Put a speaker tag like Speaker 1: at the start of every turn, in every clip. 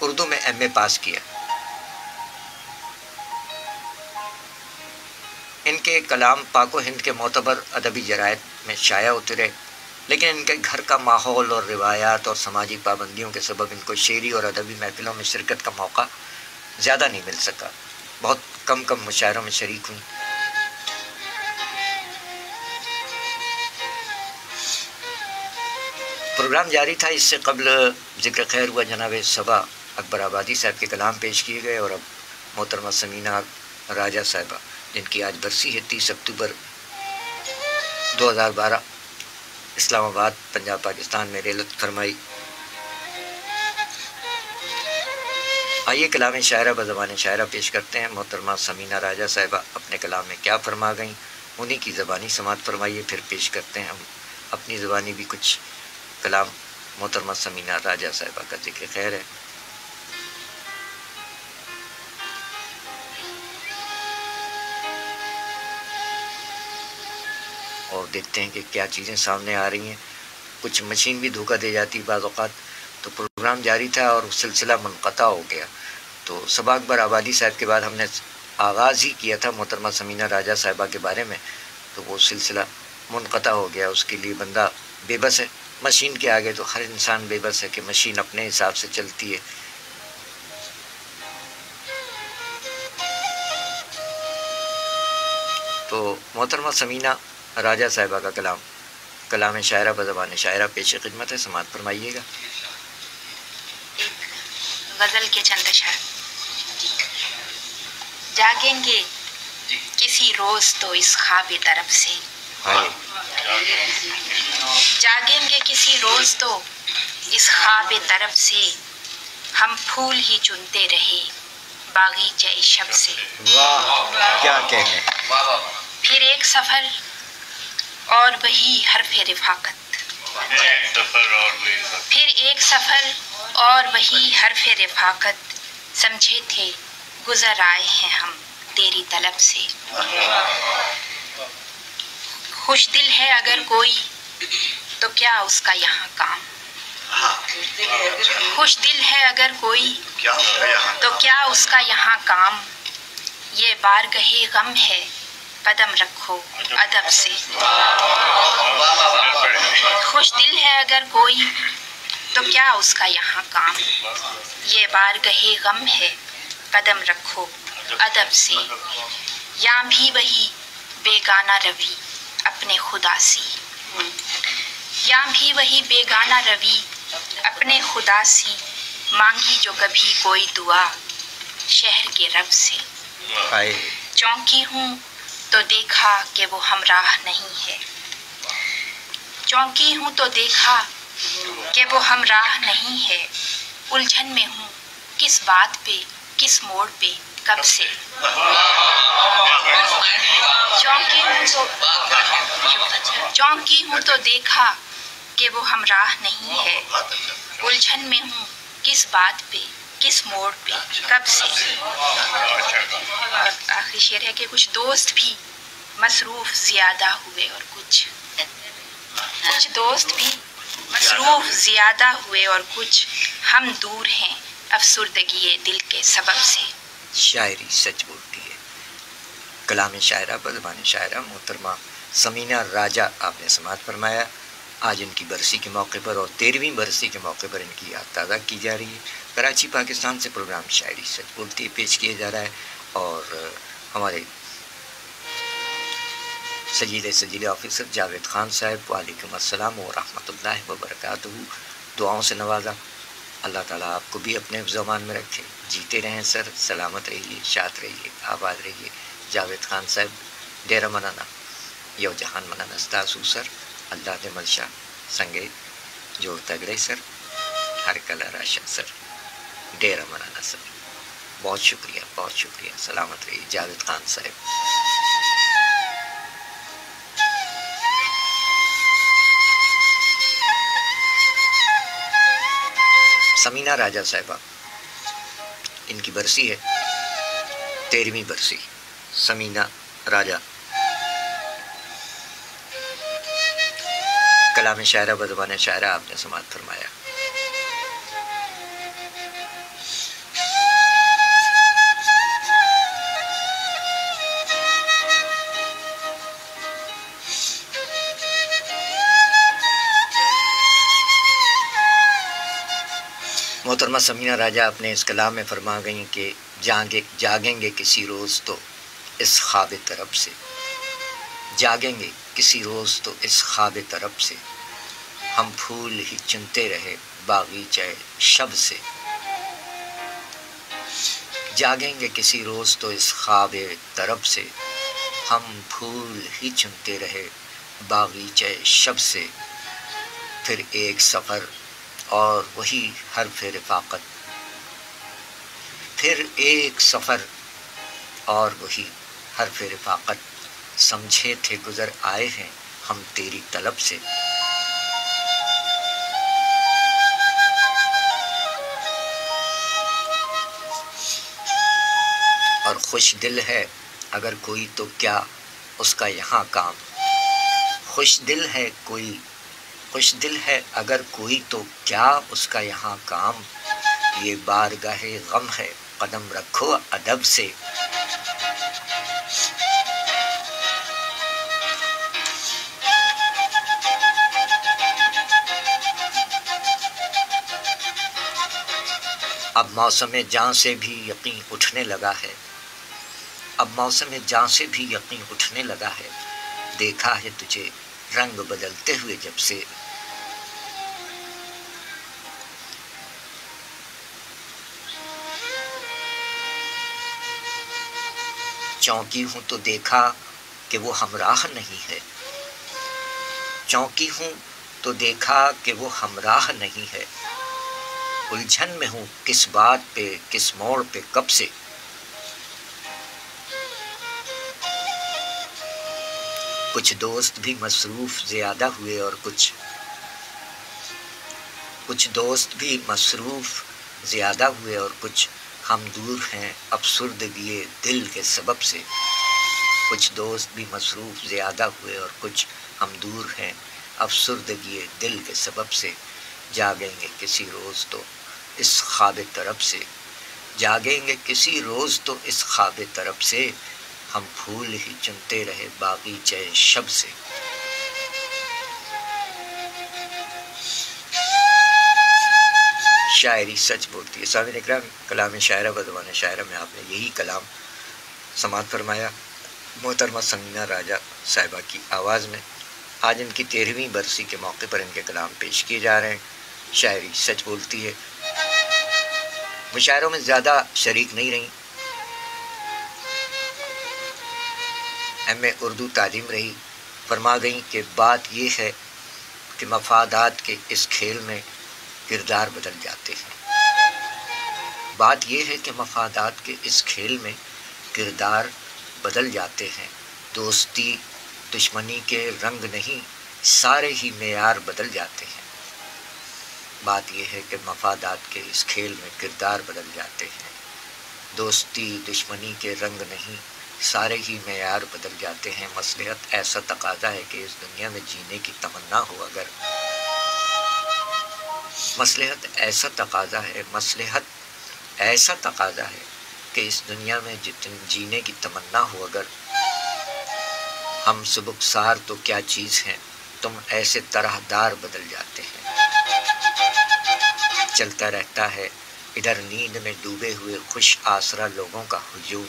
Speaker 1: اردو میں ایم اے پاس کیا. ان کے کلام پاک و ہند کے معتبر ادبی جرائد میں شائع ہوتے رہے، لیکن ان کے گھر کا ماحول اور روایات اور سماجی پابندیوں کے سبب ان کو شعری اور ادبی محفلوں میں شرکت کا موقع زیادہ نہیں مل سکا. بہت کم مشاعروں میں شریک ہوئیں. پروگرام جاری تھا. اس سے قبل ذکر خیر ہوا جناب صبا اکبر آبادی صاحب کے کلام پیش کیے گئے، اور اب محترمہ سمینہ راجہ صاحبہ جن کی آج برسی ہے 30 اکتوبر 2012 اسلام آباد پنجاب پاکستان میں رحلت فرمائی. آئیے کلام شاعرہ بزبان شاعرہ پیش کرتے ہیں. محترمہ سمینہ راجہ صاحبہ اپنے کلام میں کیا فرما گئیں انہی کی زبانی سماعت فرمائیے، پھر پیش کرتے ہیں ہم اپنی زبانی بھی کچھ کلام. محترمہ سمینہ راجہ صاحبہ کا ذکر خیر ہے. اور دیکھتے ہیں کہ کیا چیزیں سامنے آ رہی ہیں. کچھ مشین بھی دھوکہ دے جاتی بعض اوقات. تو پروگرام جاری تھا اور سلسلہ منقطع ہو گیا. تو صبا اکبر آبادی صاحب کے بعد ہم نے آغاز ہی کیا تھا محترمہ سمینہ راجہ صاحبہ کے بارے میں، تو وہ سلسلہ منقطع ہو گیا. اس کے لیے بندہ بے بس ہے. مشین کے آگے تو ہر انسان بے بس ہے کہ مشین اپنے حساب سے چلتی ہے. تو محترمہ سمینہ راجہ صاحبہ کا کلام شاعرہ بزبان شاعرہ پیش خدمت ہے. سماعت فرمائیے گا.
Speaker 2: غزل کے چند اشعار. جاگیں گے کسی روز تو اس خواب طرف سے، جاگیں گے کسی روز تو اس خواب طرف سے، ہم پھول ہی چنتے رہے باغیچہ شب سے.
Speaker 1: واہ کیا کہنے.
Speaker 2: پھر ایک سفر اور وہی حرف رفاقت، پھر ایک سفر اور وہی حرف رفاقت، سمجھے تھے گزر آئے ہیں ہم تیری طلب سے. خوش دل ہے اگر کوئی تو کیا اس کا یہاں کام، خوش دل ہے اگر کوئی تو کیا اس کا یہاں کام، یہ بارگاہ غم ہے قدم رکھو ادب سے. خوش دل ہے اگر کوئی تو کیا اس کا یہاں کام، یہ بارگاہ غم ہے قدم رکھو ادب سے. یہاں بھی وہی بیگانہ روی اپنے خدا سی، یہاں بھی وہی بیگانہ روی اپنے خدا سی، مانگی جو کبھی کوئی دعا شہر کے رب سے. چونکی ہوں تو دیکھا کہ وہ ہمراہ نہیں ہے، چونکی ہوں تو دیکھا کہ وہ ہمراہ نہیں ہے، الجھن میں ہوں کس بات پہ کس موڑ پہ کب سے. چونکی ہوں تو دیکھا کہ وہ ہمراہ نہیں ہے، الجھن میں ہوں کس بات پہ کس موڑ پہ کب سے. آخری شعر ہے کہ کچھ دوست بھی مصروف زیادہ ہوئے اور کچھ دوست بھی مصروف زیادہ ہوئے اور کچھ ہم دور ہیں افسردگی دل کے سبب سے.
Speaker 1: شاعری سچ بولتی ہے. کلام شاعرہ بزبان شاعرہ محترمہ سمینہ راجہ آپ نے سماعت فرمایا. آج ان کی برسی کے موقع پر اور 13ویں برسی کے موقع پر ان کی یاد تازہ کی جا رہی ہے. کراچی پاکستان سے پروگرام شاعری سچ بولتی ہے پیش کیا جا رہا ہے، اور ہمارے سجیدہ آفیسر جاوید خان صاحب وعلیکم السلام ورحمۃ اللہ وبرکاتہ دعاؤں سے نوازا. اللہ تعالیٰ آپ کو بھی اپنے زمان میں رکھے. جیتے رہیں سر، سلامت رہیے، شاد رہیے، آباد رہیے. جاوید خان صاحب ڈیرہ منانا یو جہان منانا ستاسو سر. اللہ دے ملشا سنگے جو تگڑے سر، ہر کلا راشا سر، ڈیرہ منانا سر. بہت شکریہ، بہت شکریہ. سلامت رہیے جاوید خان صاحب. سمینہ راجہ صاحبہ ان کی برسی ہے 13ویں برسی. سمینہ راجہ کلام شاعرہ بزبان شاعرہ آپ نے سماعت فرمایا. محترمہ سمینہ راجہ اپنے اس کلام میں فرما گئیں کہ جاگیں گے کسی روز تو اس خواب طرب سے، جاگیں گے کسی روز تو اس خواب طرب سے، ہم پھول ہی چنتے رہے باغیچہ شب سے، جاگیں گے کسی روز تو اس خواب طرب سے، ہم پھول ہی چنتے رہے باغیچہ شب سے، پھر ایک سفر اور وہی حرف رفاقت، پھر ایک سفر اور وہی حرف رفاقت، سمجھے تھے گزر آئے ہیں ہم تیری طلب سے۔ اور خوش دل ہے اگر کوئی تو کیا اس کا یہاں کام، خوش دل ہے اگر کوئی تو کیا اس کا یہاں کام، یہ بارگاہ غم ہے قدم رکھو ادب سے۔ اب موسم جاں سے بھی یقین اٹھنے لگا ہے، اب موسم جاں سے بھی یقین اٹھنے لگا ہے، دیکھا ہے تجھے رنگ بدلتے ہوئے جب سے۔ چونکی ہوں تو دیکھا کہ وہ ہمراہ نہیں ہے، چونکی ہوں تو دیکھا کہ وہ ہمراہ نہیں ہے، الجھن میں ہوں کس بات پہ کس موڑ پہ کب سے۔ کچھ دوست بھی مصروف زیادہ ہوئے اور کچھ مصروف زیادہ ہوئے اور کچھ ہم دور ہیں افسردگی دل کے سبب سے، کچھ دوست بھی مصروف زیادہ ہوئے اور کچھ ہم دور ہیں افسردگی دل کے سبب سے، جاگیں گے کسی روز تو اس خواب طرب سے، جاگیں گے کسی روز تو اس خواب طرب سے، ہم پھول ہی چنتے رہے باغیچہ شب سے۔ شاعری سچ بولتی ہے۔ سامعین اکرام، کلام شاعرہ و زبان شاعرہ میں آپ نے یہی کلام سماعت فرمایا محترمہ سمینہ راجہ صاحبہ کی آواز میں۔ آج ان کی 13ویں برسی کے موقع پر ان کے کلام پیش کیے جا رہے ہیں۔ شاعری سچ بولتی ہے۔ مشاعروں میں زیادہ شریک نہیں رہیں، ایم.اے. اردو تعلیم رہی، فرما گئیں کہ بات یہ ہے کہ مفادات کے اس کھیل میں کردار بدل جاتے ہیں، بات یہ ہے کہ مفادات کے اس کھیل میں کردار بدل جاتے ہیں، دوستی دشمنی کے رنگ نہیں سارے ہی معیار بدل جاتے ہیں، بات یہ ہے کہ مفادات کے اس کھیل میں کردار بدل جاتے ہیں، دوستی دشمنی کے رنگ نہیں سارے ہی معیار بدل جاتے ہیں، مصلحت ایسا تقاضا ہے کہ اس دنیا میں جینے کی تمنا ہو اگر، مصلحت ایسا تقاضا ہے کہ اس دنیا میں جینے کی تمنا ہو اگر، ہم سبکسار تو کیا چیز ہیں تم ایسے طرح دار بدل جاتے ہیں، چلتا رہتا ہے ادھر نیند میں ڈوبے ہوئے خوش آسرا لوگوں کا ہجوم،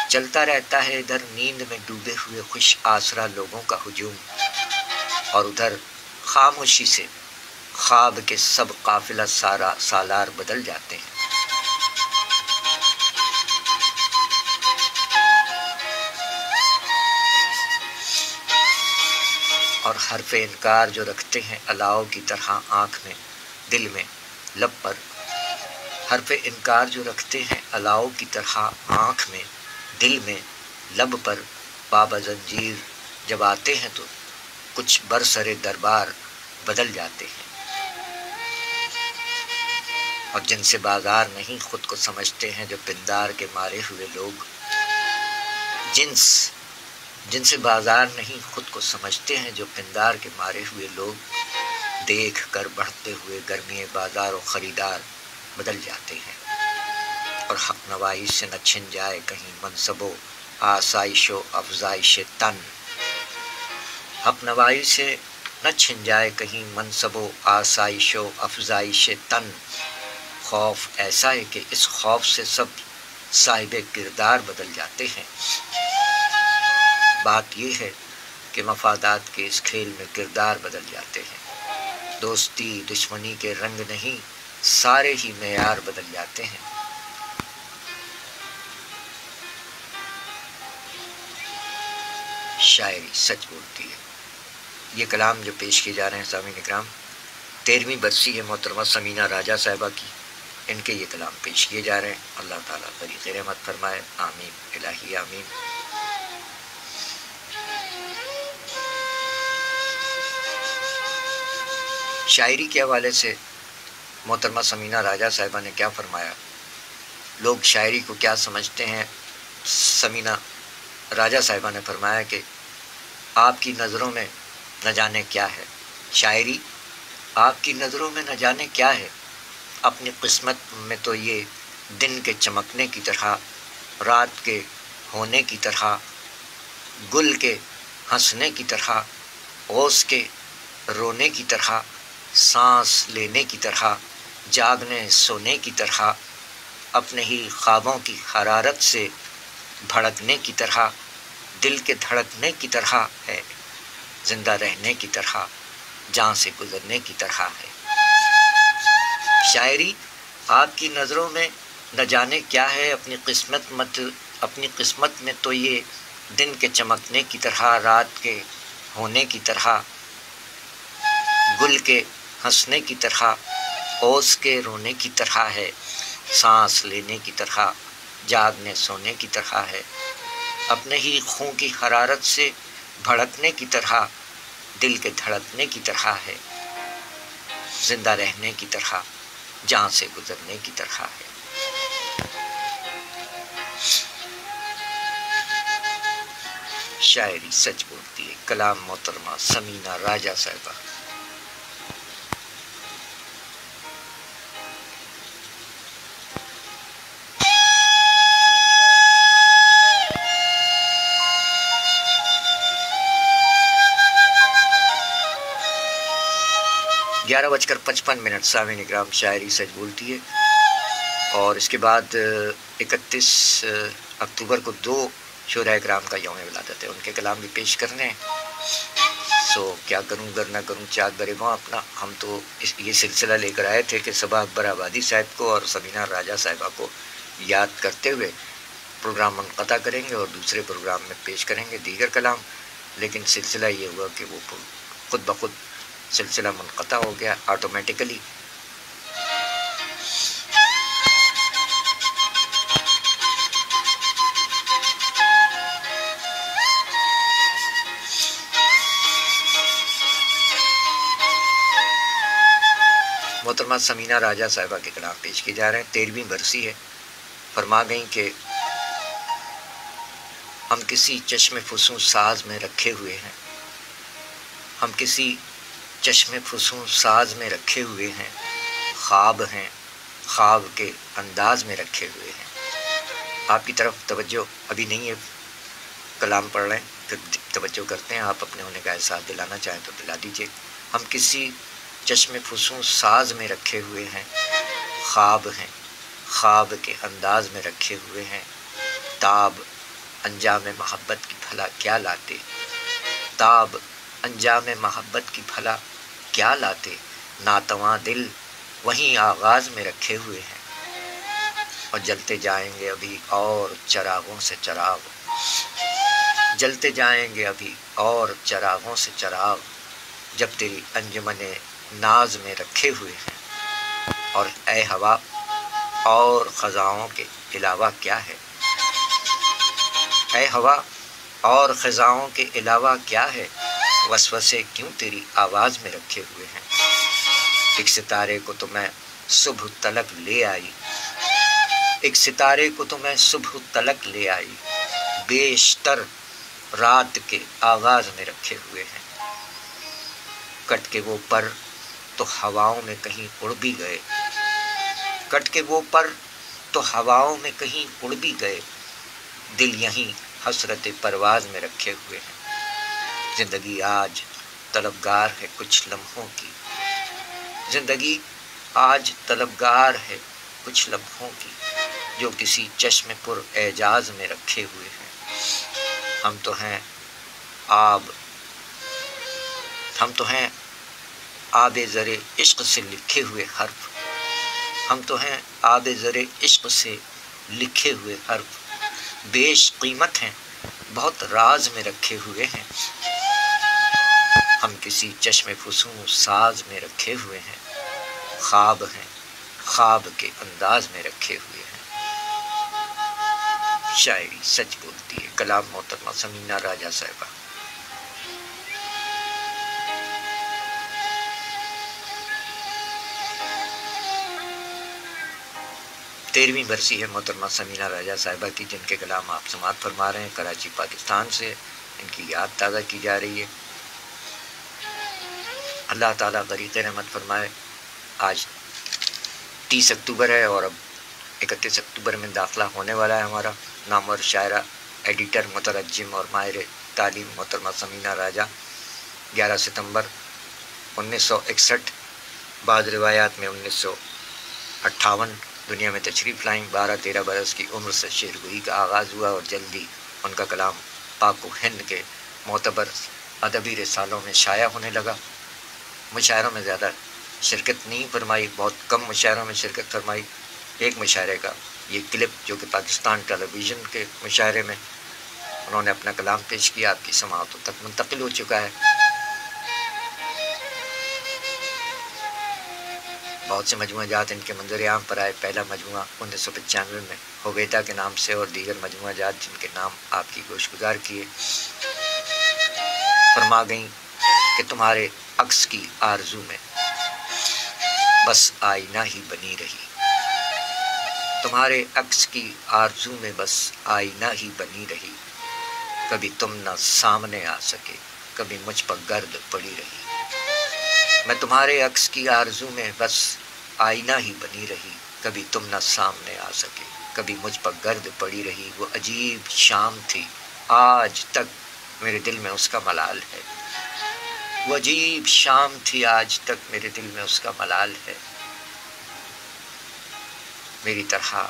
Speaker 1: چلتا رہتا ہے ادھر نیند میں ڈوبے ہوئے خوش آسرا لوگوں کا ہجوم، اور ادھر خاموشی سے خواب کے سب قافلہ سالار بدل جاتے ہیں۔ اور حرف انکار جو رکھتے ہیں الاؤ کی طرح آنکھ میں دل میں لب پر، حرف انکار جو رکھتے ہیں الاؤ کی طرح آنکھ میں دل میں لب پر، بابا زنجیر جب آتے ہیں تو کچھ برسر دربار بدل جاتے ہیں، اور جن سے بازار نہیں خود کو سمجھتے ہیں جو پندار کے مارے ہوئے لوگ، جن سے بازار نہیں خود کو سمجھتے ہیں جو پندار کے مارے ہوئے لوگ، دیکھ کر بڑھتے ہوئے گرمی بازار و خریدار بدل جاتے ہیں، اور حق نوائی سے نہ چھن جائے کہیں منصب و آسائش و افزائش تن، حق نوائی سے نہ چھن جائے کہیں منصب و آسائش و افزائش تن۔ خوف ایسا ہے کہ اس خوف سے سب صاحب کردار بدل جاتے ہیں۔ بات یہ ہے کہ مفادات کے اس کھیل میں کردار بدل جاتے ہیں۔ دوستی دشمنی کے رنگ نہیں، سارے ہی معیار بدل جاتے ہیں۔ شاعری سچ بولتی ہے۔ یہ کلام جو پیش کیے جا رہے ہیں سامعین اکرام، 13ویں برسی ہے محترمہ ثمینہ راجہ صاحبہ کی، ان کے یہ کلام پیش کیے جا رہے ہیں۔ اللہ تعالیٰ طریق رحمت فرمائے، آمین الہی آمین۔ شاعری کے حوالے سے محترمہ ثمینہ راجہ صاحبہ نے کیا فرمایا، لوگ شاعری کو کیا سمجھتے ہیں؟ ثمینہ راجہ صاحبہ نے فرمایا کہ آپ کی نظروں میں نہ جانے کیا ہے، شاعری آپ کی نظروں میں نہ جانے کیا ہے، اپنی قسمت میں تو یہ دن کے چمکنے کی طرح، رات کے ہونے کی طرح، گل کے ہنسنے کی طرح، اوس کے رونے کی طرح، سانس لینے کی طرح، جاگنے سونے کی طرح، اپنے ہی خوابوں کی حرارت سے بھڑکنے کی طرح، دل کے دھڑکنے کی طرح ہے، زندہ رہنے کی طرح، جان سے گزرنے کی طرح ہے۔ شاعری آپ کی نظروں میں نہ جانے کیا ہے، اپنی قسمت میں تو یہ دن کے چمکنے کی طرح، رات کے ہونے کی طرح، گل کے ہنسنے کی طرح، اوس کے رونے کی طرح ہے، سانس لینے کی طرح، جاگنے سونے کی طرح ہے، اپنے ہی خون کی حرارت سے بھڑکنے کی طرح، دل کے دھڑکنے کی طرح ہے، زندہ رہنے کی طرح، جان سے گزرنے کی طرح ہے۔ شاعری سچ بولتی ہے، کلام محترمہ ثمینہ راجہ صاحبہ۔ گیارہ بج کر 55 سامعین اکرام، شاعری سچ بولتی ہے۔ اور اس کے بعد 31 اکتوبر کو 2 شہدائے کرام کا یوم ولادت ہے، ان کے کلام بھی پیش کرنے ہیں۔ سو کیا کروں گر نہ کروں چاک گریباں اپنا، ہم تو یہ سلسلہ لے کر آئے تھے کہ صبا اکبر آبادی صاحب کو اور ثمینہ راجہ صاحبہ کو یاد کرتے ہوئے پروگرام منقطع کریں گے اور دوسرے پروگرام میں پیش کریں گے دیگر کلام، لیکن سلسلہ یہ ہوا کہ وہ خود بخود سلسلہ منقطع ہو گیا آٹومیٹیکلی۔ محترمہ ثمینہ راجہ صاحبہ کے کلام پیش کیے جا رہے ہیں، 13ویں برسی ہے۔ فرما گئیں کہ ہم کسی چشم فسوں ساز میں رکھے ہوئے ہیں، ہم کسی چشم فسوں ساز میں رکھے ہوئے ہیں، خواب ہیں خواب کے انداز میں رکھے ہوئے ہیں۔ آپ کی طرف توجہ ابھی نہیں ہے، کلام پڑھ رہے ہیں پھر توجہ کرتے ہیں، آپ اپنے ہونے کا احساس دلانا چاہیں تو دلا دیجیے۔ ہم کسی چشم فسوں ساز میں رکھے ہوئے ہیں، خواب ہیں خواب کے انداز میں رکھے ہوئے ہیں، تاب انجام محبت کی بھلا کیا لاتے، تاب انجام محبت کی بھلا کیا لاتے، ناتواں دل وہیں آغاز میں رکھے ہوئے ہیں، اور جلتے جائیں گے ابھی اور چراغوں سے چراغ، جلتے جائیں گے ابھی اور چراغوں سے چراغ، جب تیری انجمن ناز میں رکھے ہوئے ہیں، اور اے ہوا اور خزاؤں کے علاوہ کیا ہے، اے ہوا اور خزاؤں کے علاوہ کیا ہے، وسوسے کیوں تیری آواز میں رکھے ہوئے ہیں، ایک ستارے کو تو میں صبح تلک لے آئی، ایک ستارے کو تو میں صبح تلک لے آئی، بیشتر رات کے آغاز میں رکھے ہوئے ہیں، کٹ کے وہ پر تو ہواؤں میں کہیں اڑ بھی گئے، کٹ کے وہ پر تو ہواؤں میں کہیں اڑ بھی گئے، دل یہیں حسرت پرواز میں رکھے ہوئے ہیں، زندگی آج طلبگار ہے کچھ لمحوں کی، زندگی آج طلبگار ہے کچھ لمحوں کی، جو کسی چشم پر اعجاز میں رکھے ہوئے ہیں۔ ہم تو ہیں آب زر عشق سے لکھے ہوئے حرف، ہم تو ہیں آب زر عشق سے لکھے ہوئے حرف، بیش قیمت ہیں بہت راز میں رکھے ہوئے ہیں۔ ہم کسی چشم فسوں ساز میں رکھے ہوئے ہیں، خواب ہیں خواب کے انداز میں رکھے ہوئے ہیں۔ شاعری سچ بولتی ہے۔ کلام محترمہ ثمینہ راجہ صاحبہ۔ تیرہویں برسی ہے محترمہ ثمینہ راجہ صاحبہ کی، جن کے کلام آپ سماعت فرما رہے ہیں کراچی پاکستان سے۔ ان کی یاد تازہ کی جا رہی ہے۔ اللہ تعالیٰ غریق رحمت فرمائے۔ آج 30 اکتوبر ہے اور اب 31 اکتوبر میں داخلہ ہونے والا ہے ہمارا۔ نامور شاعرہ، ایڈیٹر، مترجم اور ماہر تعلیم محترمہ ثمینہ راجہ 11 ستمبر 1961، بعض روایات میں 1958 دنیا میں تشریف لائیں۔ 12-13 برس کی عمر سے شعر گوئی کا آغاز ہوا اور جلدی ان کا کلام پاک و ہند کے معتبر ادبی رسالوں میں شائع ہونے لگا۔ مشاعروں میں زیادہ شرکت نہیں فرمائی، بہت کم مشاعروں میں شرکت فرمائی۔ ایک مشاعرے کا یہ کلپ جو کہ پاکستان ٹیلی ویژن کے مشاعرے میں انہوں نے اپنا کلام پیش کیا، آپ کی سماعتوں تک منتقل ہو چکا ہے۔ بہت سے مجموعہ جات ان کے منظر عام پر آئے۔ پہلا مجموعہ 1995 میں ہوگیتا کے نام سے، اور دیگر مجموعہ جات جن کے نام آپ کی گوش گزار کیے۔ فرما گئیں کہ تمہارے عکس کی آرزو میں بس آئینہ ہی بنی رہی، تمہارے عکس کی آرزو میں بس آئینہ ہی بنی رہی، کبھی تم نہ سامنے آ سکے، کبھی مجھ پر گرد پڑی رہی۔ میں تمہارے عکس کی آرزو میں بس آئینہ ہی بنی رہی، کبھی تم نہ سامنے آ سکے، کبھی مجھ پر گرد پڑی رہی۔ وہ عجیب شام تھی، آج تک میرے دل میں اس کا ملال ہے، وہ عجیب شام تھی، آج تک میرے دل میں اس کا ملال ہے۔ میری طرح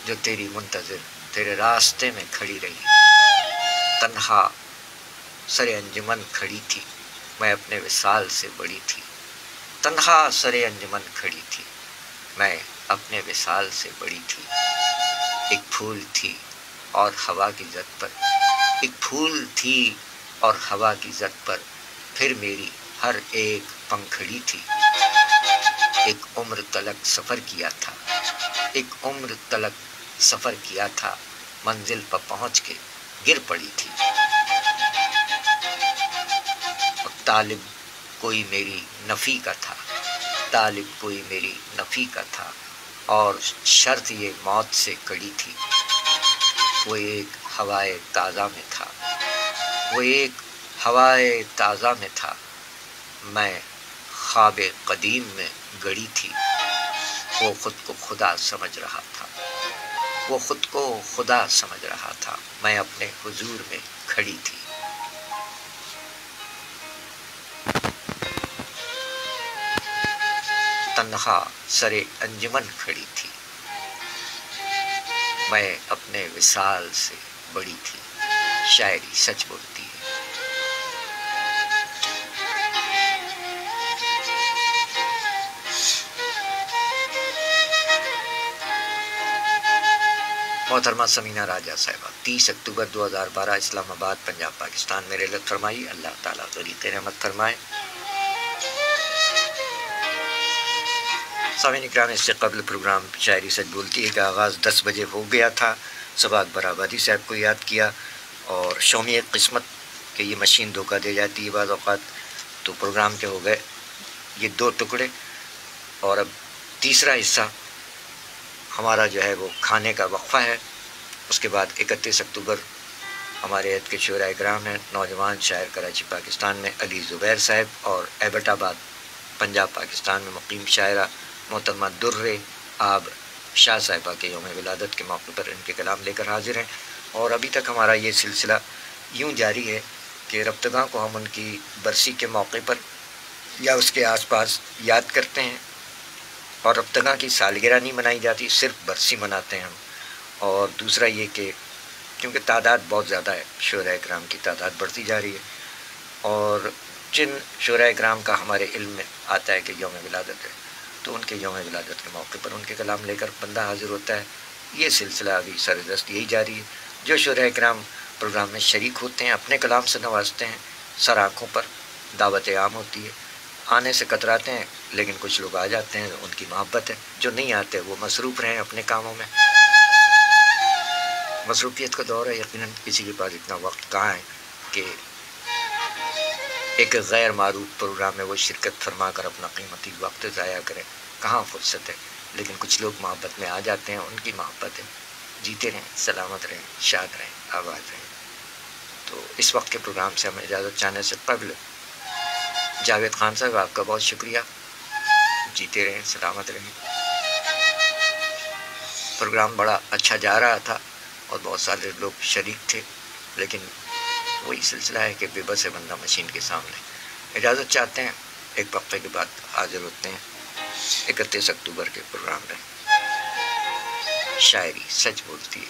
Speaker 1: جو تیری منتظر تیرے راستے میں کھڑی رہی، تنہا سر انجمن کھڑی تھی، میں اپنے وصال سے بڑی تھی، تنہا سر انجمن کھڑی تھی، میں اپنے وصال سے بڑی تھی۔ ایک پھول تھی اور ہوا کی زد پر، ایک پھول تھی اور ہوا کی زد پر، پھر میری ہر ایک پنکھڑی تھی۔ ایک عمر تلک سفر کیا تھا، ایک عمر تلک سفر کیا تھا، منزل پر پہنچ کے گر پڑی تھی۔ اور طالب کوئی میری نفی کا تھا، طالب کوئی میری نفی کا تھا، اور شرط یہ موت سے کڑی تھی۔ وہ ایک ہوائے تازہ میں تھا، وہ ایک ہوائے تازہ میں تھا، میں خواب قدیم میں گڑی تھی۔ وہ خود کو خدا سمجھ رہا تھا، وہ خود کو خدا سمجھ رہا تھا، میں اپنے حضور میں کھڑی تھی۔ تنہا سر انجمن کھڑی تھی، میں اپنے وصال سے بڑی تھی۔ شاعری سچ بولتی ہے۔ محترمہ ثمینہ راجہ صاحبہ 30 اکتوبر 2012 اسلام آباد پنجاب پاکستان میں رحلت فرمائی۔ اللہ تعالیٰ غریق رحمت فرمائے۔ سامعین اکرام، اس سے قبل پروگرام شاعری سچ بولتی ہے کا آغاز 10 بجے ہو گیا تھا۔ سبا اکبر آبادی صاحب کو یاد کیا، اور شومی قسمت کہ یہ مشین دھوکہ دے جاتی ہے بعض اوقات، تو پروگرام کے ہو گئے یہ 2 ٹکڑے، اور اب تیسرا حصہ ہمارا جو ہے وہ کھانے کا وقفہ ہے۔ اس کے بعد 31 اکتوبر ہمارے عہد کے شعراء کرام ہیں، نوجوان شاعر کراچی پاکستان میں علی زبیر صاحب، اور ایبٹ آباد پنجاب پاکستان میں مقیم شاعرہ محترمہ در آب شاہ صاحبہ کے یوم ولادت کے موقع پر ان کے کلام لے کر حاضر ہیں۔ اور ابھی تک ہمارا یہ سلسلہ یوں جاری ہے کہ رفتگاں کو ہم ان کی برسی کے موقع پر یا اس کے آس پاس یاد کرتے ہیں، اور رفتگاں کی سالگرہ نہیں منائی جاتی، صرف برسی مناتے ہیں ہم۔ اور دوسرا یہ کہ کیونکہ تعداد بہت زیادہ ہے، شہداء کرام کی تعداد بڑھتی جا رہی ہے، اور جن شہداء کرام کا ہمارے علم میں آتا ہے کہ یوم ولادت ہے، تو ان کے یوم ولادت کے موقع پر ان کے کلام لے کر بندہ حاضر ہوتا ہے۔ یہ سلسلہ ابھی سردست یہی جاری ہے۔ جو شہداء کرام پروگرام میں شریک ہوتے ہیں اپنے کلام سے نوازتے ہیں، سر آنکھوں پر دعوت عام ہوتی ہے، آنے سے کتراتے ہیں، لیکن کچھ لوگ آ جاتے ہیں، ان کی محبت ہے۔ جو نہیں آتے وہ مصروف رہیں اپنے کاموں میں۔ مصروفیت کا دور ہے، یقیناً کسی کے پاس اتنا وقت کہاں ہے کہ ایک غیر معروف پروگرام میں وہ شرکت فرما کر اپنا قیمتی وقت ضائع کرے، کہاں فرصت ہے۔ لیکن کچھ لوگ محبت میں آ جاتے ہیں، ان کی محبت ہے۔ جیتے رہیں، سلامت رہیں، شاد رہیں، آباد رہیں۔ تو اس وقت کے پروگرام سے ہمیں اجازت چاہنے سے قبل جاوید خان صاحب آپ کا بہت شکریہ۔ جیتے رہیں، سلامت رہیں۔ پروگرام بڑا اچھا جا رہا تھا اور بہت سارے لوگ شریک تھے، لیکن وہی سلسلہ ہے کہ بے بس ہے بندہ مشین کے سامنے۔ اجازت چاہتے ہیں، ایک وقفے کے بعد حاضر ہوتے ہیں 31 اکتوبر کے پروگرام میں۔ شاعری سچ بولتی ہے۔